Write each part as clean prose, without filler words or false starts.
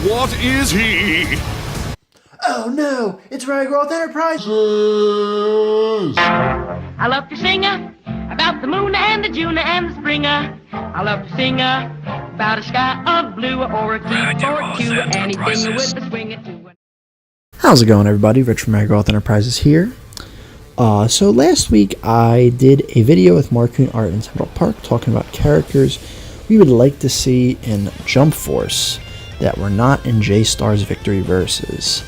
What is he? Oh no, it's Ragiroth Enterprises! I love to sing about the moon and the June and the spring. I love to sing about a sky of blue or a key or a cue, anything with a swing it to. How's it going, everybody? Rich from Ragiroth Enterprises here. So last week I did a video with Mark Yoon Art in Central Park talking about characters we would like to see in Jump Force that were not in J-Star's Victory Versus.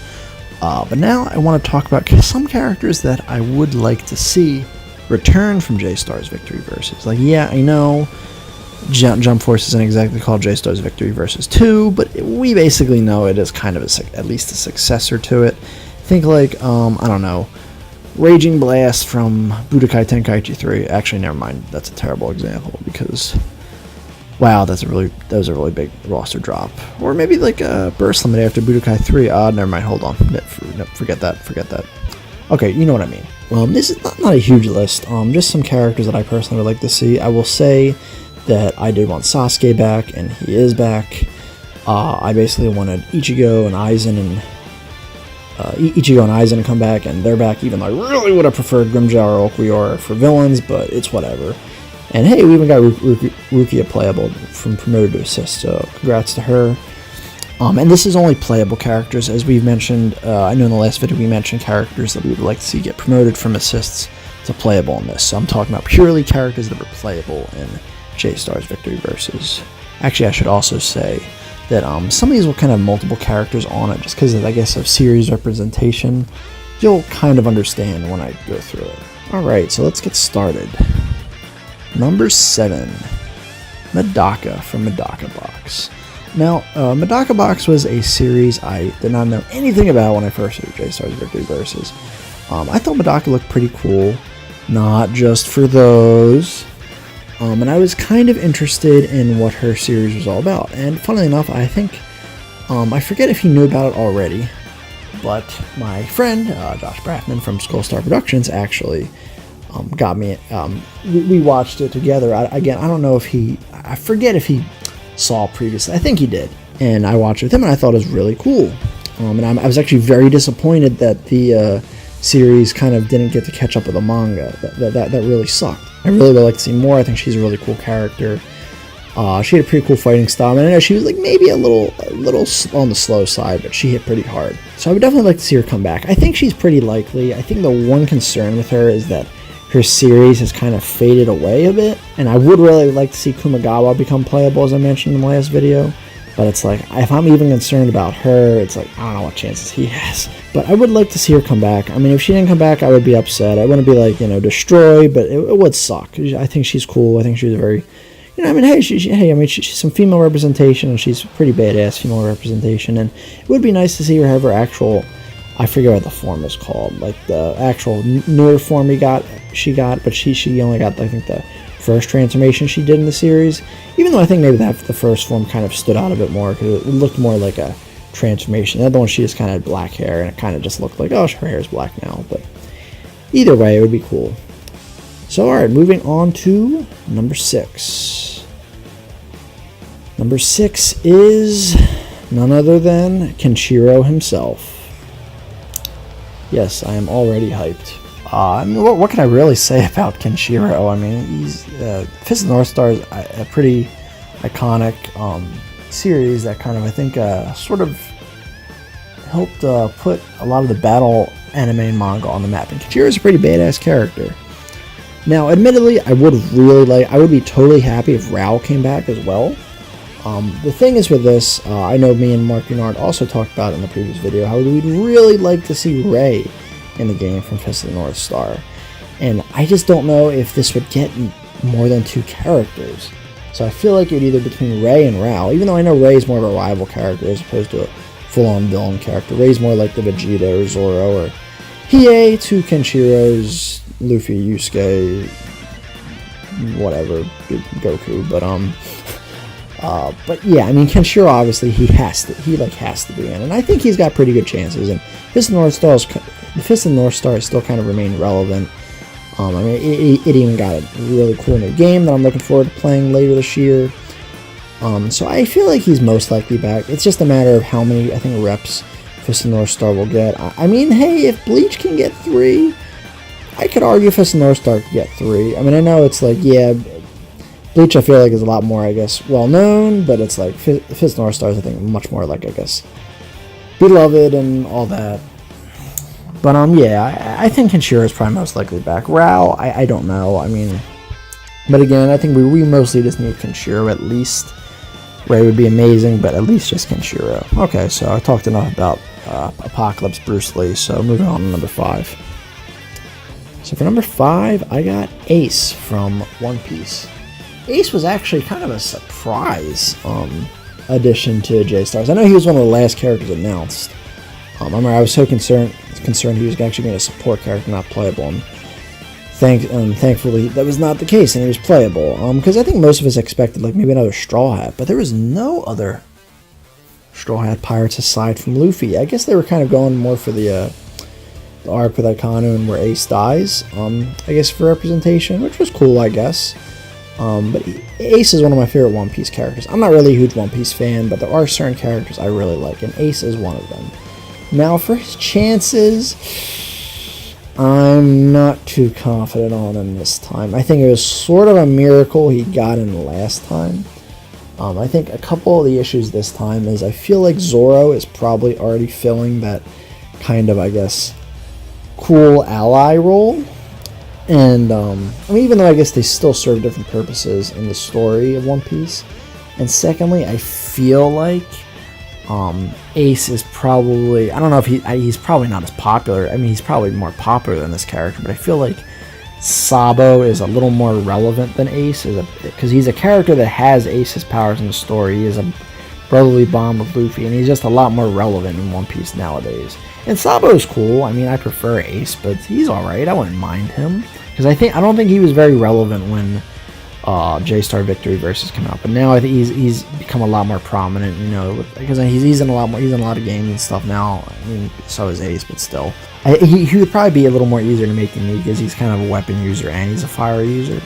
But now I want to talk about some characters that I would like to see return from J-Star's Victory Versus. Like, yeah, I know Jump Force isn't exactly called J-Star's Victory Versus 2, but we basically know it is kind of at least a successor to it. Think like, I don't know, Raging Blast from Budokai Tenkaichi 3. Actually, never mind. That's a terrible example because, wow, that was a really big roster drop. Or maybe like a Burst Limit after Budokai 3. Never mind. Hold on. No, forget that. Okay, you know what I mean. This is not a huge list. Just some characters that I personally would like to see. I will say that I did want Sasuke back, and he is back. I basically wanted Ichigo and Aizen to come back, and they're back, even though I really would have preferred Grimmjow or Okuyora for villains, but it's whatever. And hey, we even got Rukia playable from promoted to assist, so congrats to her. And this is only playable characters, as we've mentioned. I know in the last video we mentioned characters that we would like to see get promoted from assists to playable in this. So I'm talking about purely characters that were playable in J-Star's Victory Versus. Actually, I should also say that some of these will kind of have multiple characters on it, just because, I guess, of series representation. You'll kind of understand when I go through it. Alright, so let's get started. Number 7, Medaka from Medaka Box. Now, Medaka Box was a series I did not know anything about when I first did J-Star's Victory Versus. I thought Medaka looked pretty cool, not just for those. And I was kind of interested in what her series was all about. And funnily enough, I think, I forget if he knew about it already, but my friend, Josh Braffman from Skullstar Productions, actually got me, we watched it together. I don't know if I forget if he saw previously. I think he did. And I watched it with him, and I thought it was really cool. And I was actually very disappointed that the series kind of didn't get to catch up with the manga. That really sucked. I really would like to see more. I think she's a really cool character. She had a pretty cool fighting style, and I know she was like maybe a little on the slow side, but she hit pretty hard. So I would definitely like to see her come back. I think she's pretty likely. I think the one concern with her is that her series has kind of faded away a bit, and I would really like to see Kumagawa become playable, as I mentioned in the last video. But it's like, if I'm even concerned about her, it's like, I don't know what chances he has. But I would like to see her come back. I mean, if she didn't come back, I would be upset. I wouldn't be like, destroy, but it would suck. I think she's cool. I think she's a very, she's some female representation, and she's pretty badass female representation. And it would be nice to see her have her actual, I forget what the form is called, like the actual newer form she got, but she only got, I think, the first transformation she did in the series, even though I think maybe the first form kind of stood out a bit more because it looked more like a transformation. The other one, she just kind of had black hair, and it kind of just looked like, oh, her hair is black now. But either way, it would be cool. So alright, moving on to number 6. Number 6 is none other than Kenshiro himself. Yes, I am already hyped. What can I really say about Kenshiro? I mean, he's Fist of the North Star is a pretty iconic series that kind of, I think, sort of helped put a lot of the battle anime and manga on the map. And Kenshiro is a pretty badass character. Now, admittedly, I would be totally happy if Rao came back as well. The thing is with this, I know me and Mark Yoon also talked about it in the previous video, how we'd really like to see Ray in the game from Fist of the North Star. And I just don't know if this would get more than 2 characters. So I feel like it'd either between Ray and Rao, even though I know Ray's more of a rival character as opposed to a full-on villain character. Ray's more like the Vegeta or Zoro or Hiei to Kenshiro's Luffy, Yusuke, whatever, Goku, but yeah, I mean, Kenshiro, obviously, he has to be in, and I think he's got pretty good chances, and Fist of the North Star is still kind of remained relevant. I mean, it even got a really cool new game that I'm looking forward to playing later this year. So I feel like he's most likely back. It's just a matter of how many, I think, reps Fist of the North Star will get. I mean, hey, if Bleach can get 3, I could argue Fist of the North Star could get 3. I mean, I know it's like, yeah, Bleach I feel like is a lot more, I guess, well-known, but it's like, Fist of the North Star is, I think, much more like, I guess, beloved and all that. But, yeah, I think Kenshiro is probably most likely back. Rao, I don't know, I mean, but again, I think we mostly just need Kenshiro at least. Ray would be amazing, but at least just Kenshiro. Okay, so I talked enough about Apocalypse Bruce Lee, so moving on to number 5. So for number 5, I got Ace from One Piece. Ace was actually kind of a surprise addition to J-Stars. I know he was one of the last characters announced. I remember I was so concerned he was actually going to support character, not playable. And thankfully that was not the case, and he was playable. Because I think most of us expected like maybe another Straw Hat, but there was no other Straw Hat pirates aside from Luffy. I guess they were kind of going more for the arc with Icano and where Ace dies. I guess for representation, which was cool, I guess. But Ace is one of my favorite One Piece characters. I'm not really a huge One Piece fan, but there are certain characters I really like, and Ace is one of them. Now, for his chances, I'm not too confident on him this time. I think it was sort of a miracle he got in the last time. I think a couple of the issues this time is I feel like Zoro is probably already filling that kind of, I guess, cool ally role. And, I mean, even though I guess they still serve different purposes in the story of One Piece. And secondly, I feel like Ace is probably, I don't know if he's probably not as popular. I mean, he's probably more popular than this character, but I feel like Sabo is a little more relevant than Ace, because he's a character that has Ace's powers in the story. He is a brotherly bond with Luffy, and he's just a lot more relevant in One Piece nowadays. And Sabo is cool. I mean, I prefer Ace, but he's alright. I wouldn't mind him, because I don't think he was very relevant when J-Star Victory Versus came out, but now I think he's become a lot more prominent, you know, because he's in a lot of games and stuff now. I mean, so is Ace, but still, he would probably be a little more easier to make in League, because he's kind of a weapon user and he's a fire user.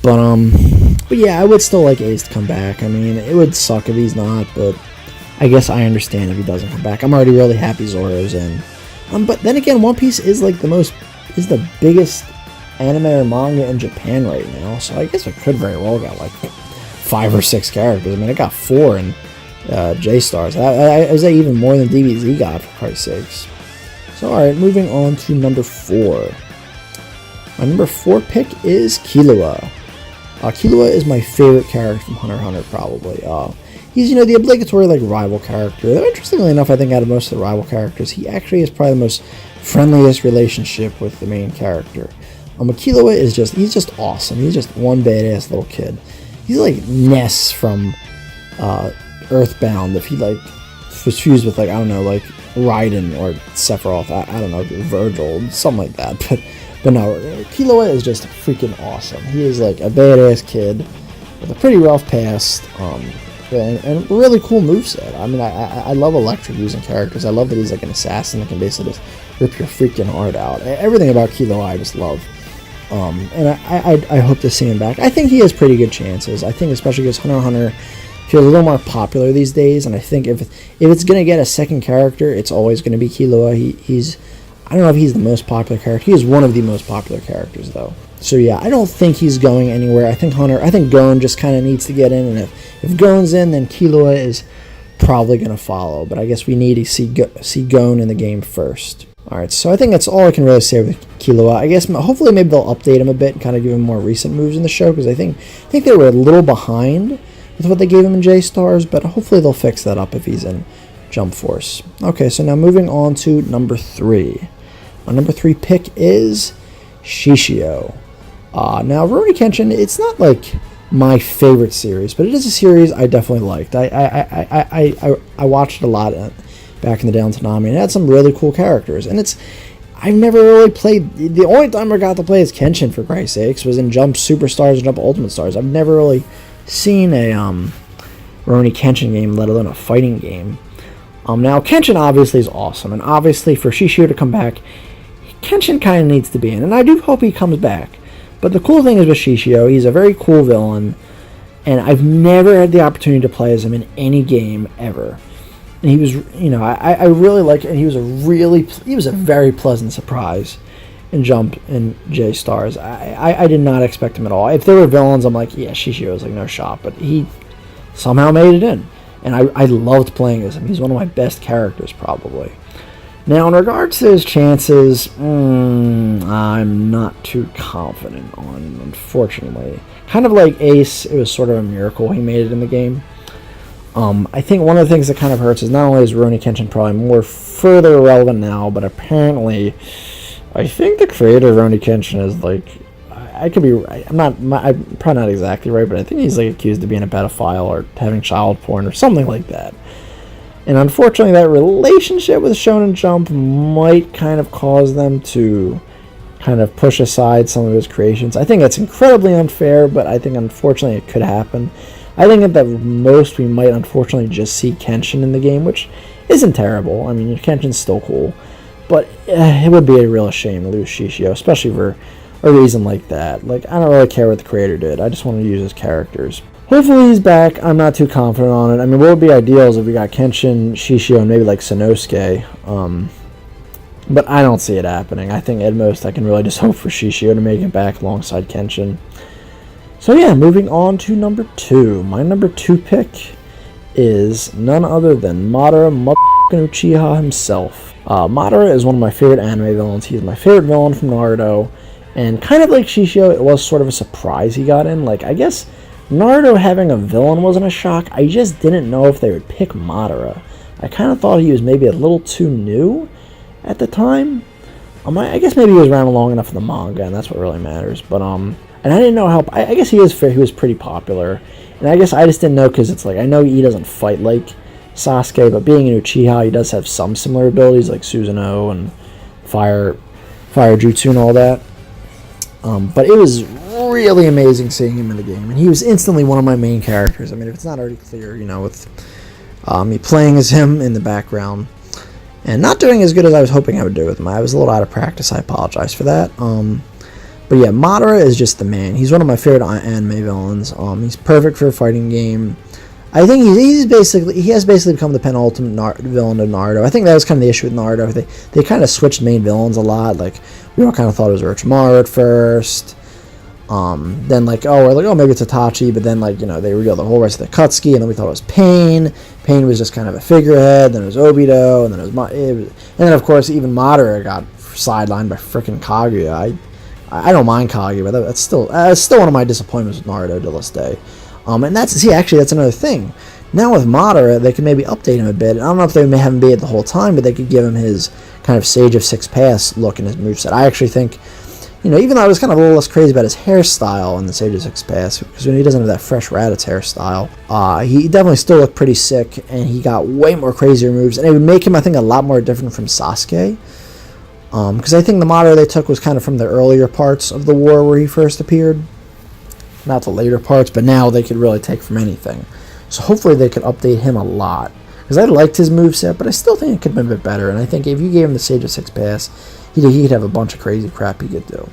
But yeah, I would still like Ace to come back. I mean, it would suck if he's not, but I guess I understand if he doesn't come back. I'm already really happy Zoro's in. But then again, One Piece is like the biggest anime or manga in Japan right now, so I guess it could very well get like 5 or 6 characters. I mean, it got 4 in J-Stars. Is that even more than DBZ got, for Christ's sakes? So alright, moving on to number 4. My number 4 pick is Killua. Killua is my favorite character from Hunter x Hunter, probably. He's, you know, the obligatory like rival character. Though interestingly enough, I think out of most of the rival characters, he actually has probably the most friendliest relationship with the main character. Killua is he's just awesome. He's just one badass little kid. He's like Ness from Earthbound, if he like was fused with like, I don't know, like Raiden or Sephiroth, I don't know, Virgil, something like that. But no, Killua is just freaking awesome. He is like a badass kid with a pretty rough past, and really cool moveset. I mean, I love Electric using characters. I love that he's like an assassin that can basically just rip your freaking heart out. Everything about Killua I just love. And I hope to see him back. I think he has pretty good chances. I think especially because Hunter x Hunter feels a little more popular these days, and I think if it's going to get a second character, it's always going to be Killua. He's, I don't know if he's the most popular character. He is one of the most popular characters, though. So yeah, I don't think he's going anywhere. I think Gon just kind of needs to get in, and if Gon's in, then Killua is probably going to follow. But I guess we need to see Gon in the game first. Alright, so I think that's all I can really say with Killua. I guess hopefully maybe they'll update him a bit and kind of give him more recent moves in the show, because I think they were a little behind with what they gave him in J-Stars, but hopefully they'll fix that up if he's in Jump Force. Okay, so now moving on to number 3. My number 3 pick is Shishio. Now, Rurouni Kenshin, it's not like my favorite series, but it is a series I definitely liked. I watched it a lot back in the day on Toonami, and it had some really cool characters. And I've never really played, the only time I got to play as Kenshin, for Christ's sakes, was in Jump Superstars and Jump Ultimate Stars. I've never really seen a Rurouni Kenshin game, let alone a fighting game. Now, Kenshin obviously is awesome, and obviously for Shishio to come back, Kenshin kind of needs to be in, and I do hope he comes back. But the cool thing is with Shishio, he's a very cool villain, And I've never had the opportunity to play as him in any game ever. And he was, I really like it. And he was a very pleasant surprise in Jump and J Stars. I did not expect him at all. If there were villains, I'm like, yeah, Shishio's like no shot. But he somehow made it in. And I loved playing as him. He's one of my best characters, probably. Now, in regards to his chances, I'm not too confident on him, unfortunately. Kind of like Ace, it was sort of a miracle he made it in the game. I think one of the things that kind of hurts is not only is Rurouni Kenshin probably more further relevant now, but apparently, I think the creator of Rurouni Kenshin is like, I could be, I'm probably not exactly right, but I think he's like accused of being a pedophile or having child porn or something like that. And unfortunately, that relationship with Shonen Jump might kind of cause them to kind of push aside some of his creations. I think it's incredibly unfair, but I think unfortunately it could happen. I think at the most we might unfortunately just see Kenshin in the game, which isn't terrible. I mean, Kenshin's still cool, but it would be a real shame to lose Shishio, especially for a reason like that. Like, I don't really care what the creator did. I just want to use his characters. Hopefully he's back. I'm not too confident on it. I mean, what would be ideal is if we got Kenshin, Shishio, and maybe like Sanosuke. But I don't see it happening. I think at most I can really just hope for Shishio to make it back alongside Kenshin. So yeah, moving on to number 2. My number 2 pick is none other than Madara motherfucking Uchiha himself. Madara is one of my favorite anime villains. He's my favorite villain from Naruto. And kind of like Shishio, it was sort of a surprise he got in. Like, I guess Naruto having a villain wasn't a shock. I just didn't know if they would pick Madara. I kind of thought he was maybe a little too new at the time. I guess maybe he was around long enough in the manga, and that's what really matters. But and I didn't know how. I guess he was pretty popular, and I guess I just didn't know because it's like I know he doesn't fight like Sasuke, but being an Uchiha, he does have some similar abilities like Susanoo and fire jutsu and all that. But it was really amazing seeing him in the game, and he was instantly one of my main characters. I mean, if it's not already clear, with me playing as him in the background and not doing as good as I was hoping I would do with him. I was a little out of practice. I apologize for that. But yeah, Madara is just the man. He's one of my favorite anime villains. He's perfect for a fighting game. I think he has basically become the penultimate villain of Naruto. I think that was kind of the issue with Naruto. They kind of switched main villains a lot. Like, we all kind of thought it was Orochimaru at first. Then maybe it's Itachi, but then they revealed the whole rest of the Akatsuki, and then we thought it was Pain. Pain was just kind of a figurehead. Then it was Obito, and then and then of course even Madara got sidelined by freaking Kaguya. I don't mind Kaguya, but that's still one of my disappointments with Naruto to this day. And that's another thing. Now with Madara, they can maybe update him a bit. I don't know if they may have him be it the whole time, but they could give him his kind of Sage of Six Paths look in his moveset. I actually think, even though I was kind of a little less crazy about his hairstyle in the Sage of Six Paths, because he doesn't have that fresh Raditz hairstyle, he definitely still looked pretty sick, and he got way more crazier moves, and it would make him, I think, a lot more different from Sasuke. Because I think the Madara they took was kind of from the earlier parts of the war where he first appeared. Not the later parts, but now they could really take from anything. So hopefully they could update him a lot. Because I liked his moveset, but I still think it could be a bit better. And I think if you gave him the Sage of Six Paths, he'd have a bunch of crazy crap he could do.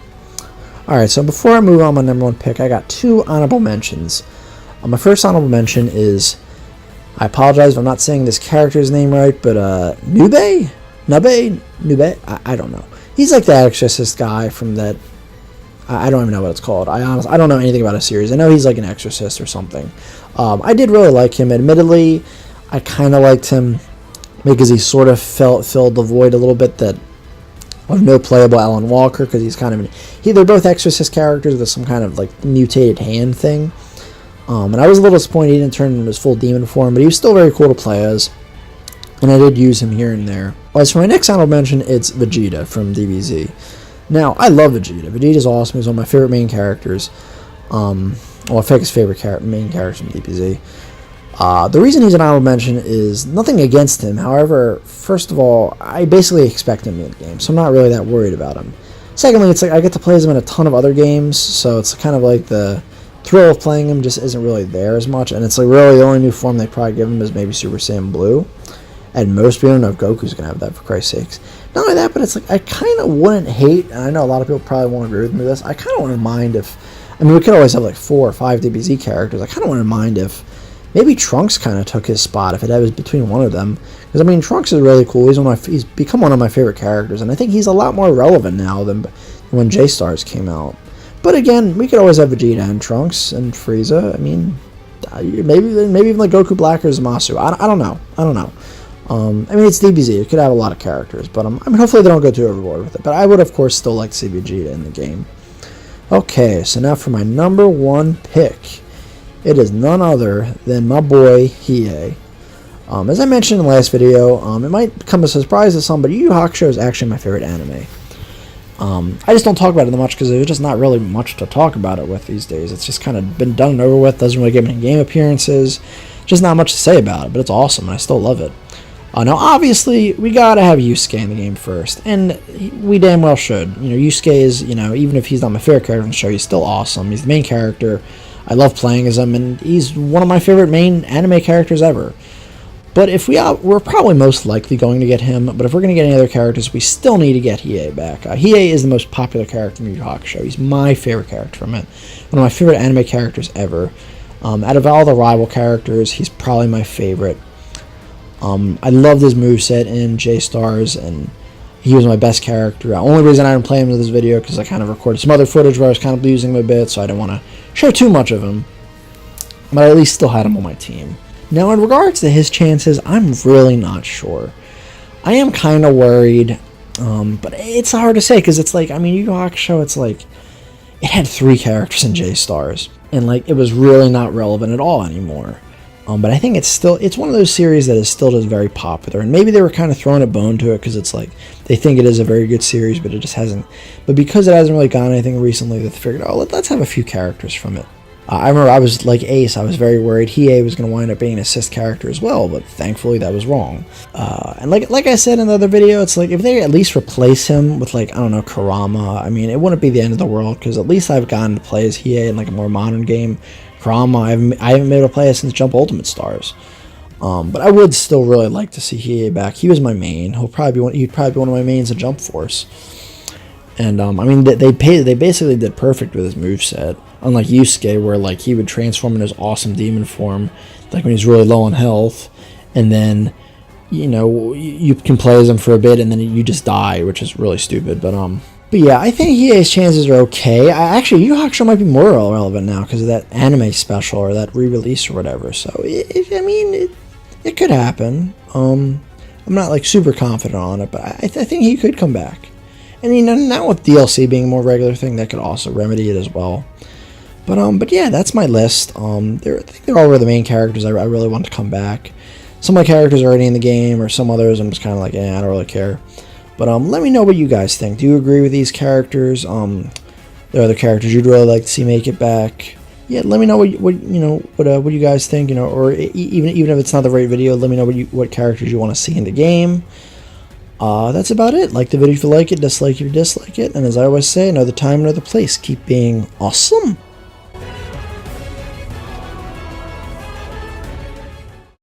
Alright, so before I move on my number 1 pick, I got 2 honorable mentions. My first honorable mention is, I apologize if I'm not saying this character's name right, but Nube? I don't know. He's like the exorcist guy from that. I don't even know what it's called. I don't know anything about a series. I know he's like an exorcist or something. I did really like him. Admittedly, I kind of liked him because he sort of filled the void a little bit of no playable Alan Walker, because he's kind of they're both exorcist characters with some kind of like mutated hand thing. And I was a little disappointed he didn't turn into his full demon form, but he was still very cool to play as. And I did use him here and there. As for my next honorable mention, it's Vegeta from DBZ. Now, I love Vegeta. Vegeta's awesome. He's one of my favorite main characters. I think his favorite main characters from DBZ. The reason he's an honorable mention is nothing against him. However, first of all, I basically expect him in the game, so I'm not really that worried about him. Secondly, it's like I get to play as him in a ton of other games, so it's kind of like the thrill of playing him just isn't really there as much, and it's like really the only new form they probably give him is maybe Super Saiyan Blue. And most people don't know if Goku's going to have that, for Christ's sakes. Not only that, but it's like, I kind of wouldn't hate, and I know a lot of people probably won't agree with me with this, I kind of wouldn't mind if I mean, we could always have like 4 or 5 DBZ characters. I kind of wouldn't mind if maybe Trunks kind of took his spot if it was between one of them. Because I mean, Trunks is really cool. He's become one of my favorite characters, and I think he's a lot more relevant now than when J-Stars came out. But again, we could always have Vegeta and Trunks and Frieza. I mean, maybe even like Goku Black or Zemasu. I don't know. I mean, it's DBZ. It could have a lot of characters, but I mean, hopefully they don't go too overboard with it. But I would, of course, still like to see Vegeta in the game. Okay, so now for my number 1 pick. It is none other than my boy Hiei. As I mentioned in the last video, it might come as a surprise to some, but Yu Yu Hakusho is actually my favorite anime. I just don't talk about it that much because there's just not really much to talk about it with these days. It's just kind of been done and over with. Doesn't really get any game appearances. Just not much to say about it, but it's awesome and I still love it. Now, obviously, we gotta have Yusuke in the game first, and we damn well should. You know, Yusuke is, you know, even if he's not my favorite character in the show, he's still awesome. He's the main character. I love playing as him, and he's one of my favorite main anime characters ever. But if we're probably most likely going to get him, but if we're going to get any other characters, we still need to get Hiei back. Hiei is the most popular character in Yu Yu Hakusho. He's my favorite character from it. One of my favorite anime characters ever. Out of all the rival characters, he's probably my favorite. I loved his moveset in J-Stars, and he was my best character. The only reason I didn't play him in this video because I kind of recorded some other footage where I was kind of losing him a bit, so I didn't want to show too much of him. But I at least still had him on my team. Now, in regards to his chances, I'm really not sure. I am kind of worried, but it's hard to say because it's like, I mean, Yu Yu Hakusho, it's like, it had 3 characters in J-Stars, and like, it was really not relevant at all anymore. But I think it's one of those series that is still just very popular, and maybe they were kind of throwing a bone to it because it's like they think it is a very good series, but it just hasn't. But because it hasn't really gotten anything recently, they figured, oh, let's have a few characters from it. I remember I was like Ace. I was very worried Hiei was going to wind up being an assist character as well, but thankfully that was wrong. And like I said in the other video, it's like if they at least replace him with like, I don't know, Kurama, I mean, it wouldn't be the end of the world because at least I've gotten to play as Hiei in like a more modern game. Kurama, I haven't been able to play it since Jump Ultimate Stars. But I would still really like to see Hiei back. He was my main. He'd probably be one of my mains in Jump Force. And I mean, they basically did perfect with his moveset. Unlike Yusuke, where like he would transform in his awesome demon form, like when he's really low on health, and then you know you can play as him for a bit, and then you just die, which is really stupid. But yeah, I think Hiei's chances are okay. Actually, Yu Yu Hakusho might be more relevant now because of that anime special or that re-release or whatever. So I mean, it could happen. I'm not like super confident on it, but I think he could come back. And you know, now with DLC being a more regular thing, that could also remedy it as well. But yeah, that's my list. I think they're all the main characters I really want to come back. Some of my characters are already in the game, or some others I'm just kind of like, I don't really care. But let me know what you guys think. Do you agree with these characters? There are other characters you'd really like to see make it back. Yeah, let me know what you guys think. You know, or even if it's not the right video, let me know what characters you want to see in the game. That's about it. Like the video if you like it, dislike if you dislike it, and as I always say, another time, another place. Keep being awesome.